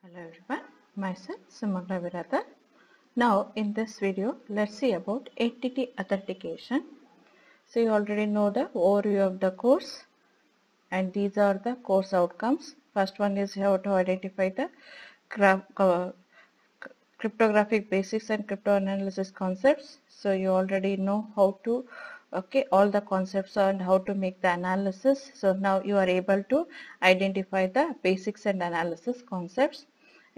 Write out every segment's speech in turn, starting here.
Hello everyone, myself Sumagra Viradhar. Now in this video, let's see about entity authentication. So you already know the overview of the course and these are the course outcomes. First one is how to identify the cryptographic basics and crypto analysis concepts. So you already know how to all the concepts and how to make the analysis. So now you are able to identify the basics and analysis concepts.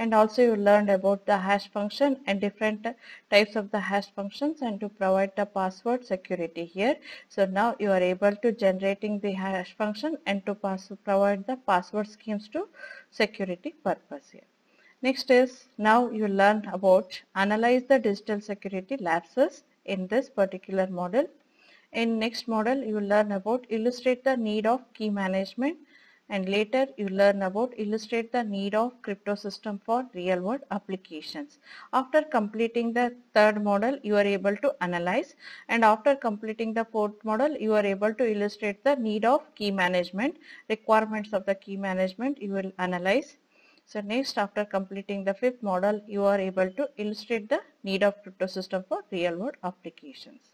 And also you learned about the hash function and different types of the hash functions and to provide the password security here. So now you are able to generating the hash function and to provide the password schemes to security purpose here. Next is now you learn about analyze the digital security lapses in this particular model. In next model you will learn about illustrate the need of key management and later you learn about illustrate the need of crypto system for real world applications. After completing the third model you are able to analyze and after completing the fourth model you are able to illustrate the need of key management, requirements of the key management you will analyze. So next after completing the fifth model you are able to illustrate the need of crypto system for real world applications.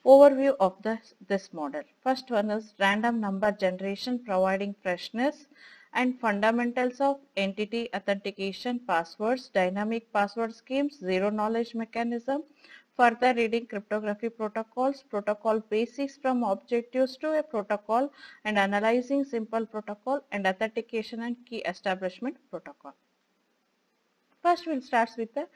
Overview of this model. First one is random number generation providing freshness and fundamentals of entity authentication, passwords, dynamic password schemes, zero knowledge mechanism, further reading cryptography protocols, protocol basics from objectives to a protocol and analyzing simple protocol and authentication and key establishment protocol. First we'll start with the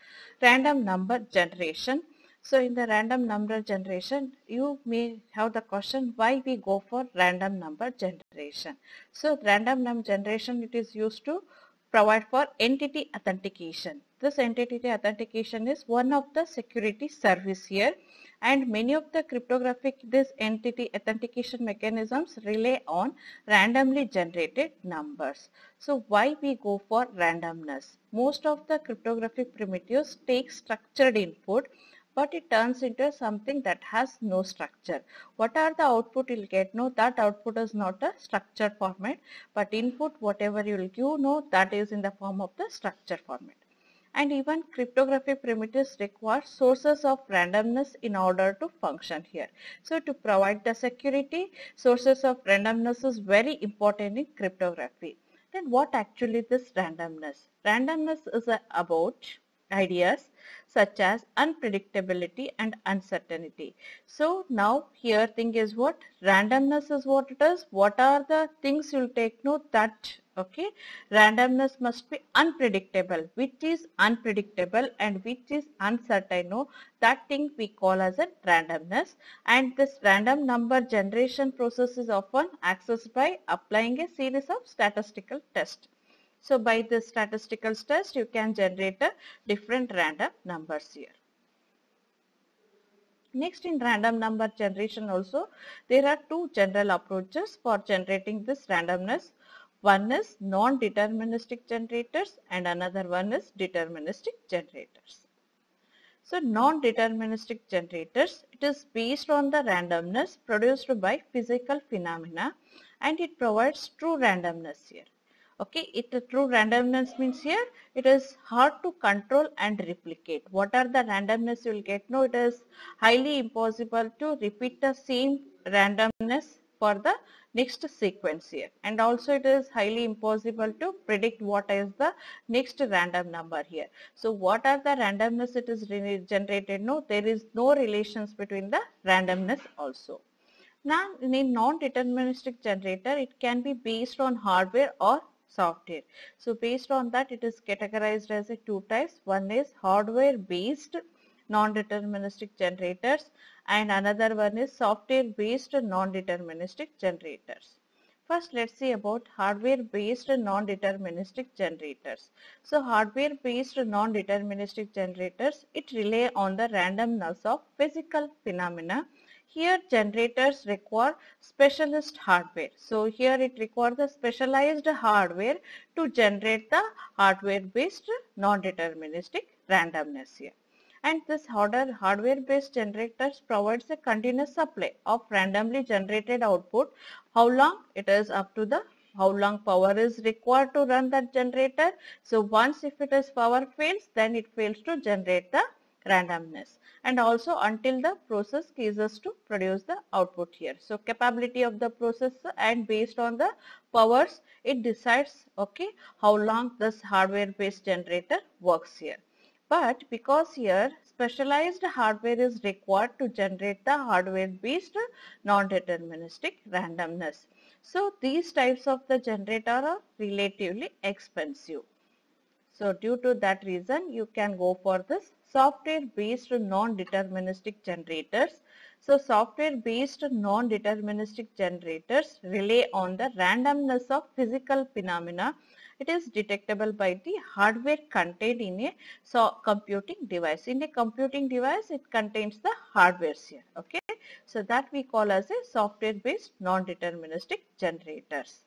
random number generation. So in the random number generation, you may have the question why we go for random number generation. So random number generation it is used to provide for entity authentication. This entity authentication is one of the security service here and many of the cryptographic this entity authentication mechanisms rely on randomly generated numbers. So why we go for randomness? Most of the cryptographic primitives take structured input but it turns into something that has no structure. What are the output you'll get? No, that output is not a structured format, but input whatever you'll give, no, that is in the form of the structure format. And even cryptographic primitives require sources of randomness in order to function here. So to provide the security, sources of randomness is very important in cryptography. Then what actually this randomness? Randomness is about ideas such as unpredictability and uncertainty. So now here thing is what? Randomness is what it is. What are the things you'll take note that randomness must be unpredictable. Which is unpredictable and which is uncertain? No, that thing we call as a randomness and this random number generation process is often accessed by applying a series of statistical tests. So by this statistical test you can generate a different random numbers here. Next in random number generation also there are two general approaches for generating this randomness. One is non-deterministic generators and another one is deterministic generators. So non-deterministic generators, it is based on the randomness produced by physical phenomena and it provides true randomness here. Okay, true randomness means here it is hard to control and replicate. What are the randomness you will get? No, it is highly impossible to repeat the same randomness for the next sequence here and also it is highly impossible to predict what is the next random number here. So what are the randomness it is generated? No, there is no relations between the randomness also. Now in a non-deterministic generator it can be based on hardware or software. So based on that it is categorized as a two types. One is hardware based non-deterministic generators and another one is software based non-deterministic generators. First let's see about hardware based non-deterministic generators. So hardware based non-deterministic generators it rely on the randomness of physical phenomena. Here generators require specialist hardware. So here it requires the specialized hardware to generate the hardware based non-deterministic randomness here. And this hardware based generators provides a continuous supply of randomly generated output. How long? It is up to the how long power is required to run that generator. So once if it is power fails, then it fails to generate the randomness, and also until the process ceases to produce the output here. So capability of the processor, and based on the powers it decides okay how long this hardware based generator works here. But because here specialized hardware is required to generate the hardware based non-deterministic randomness. So these types of the generator are relatively expensive. So due to that reason, you can go for this software-based non-deterministic generators. So software-based non-deterministic generators rely on the randomness of physical phenomena. It is detectable by the hardware contained in a computing device. In a computing device, it contains the hardware here. Okay, so that we call as a software-based non-deterministic generators.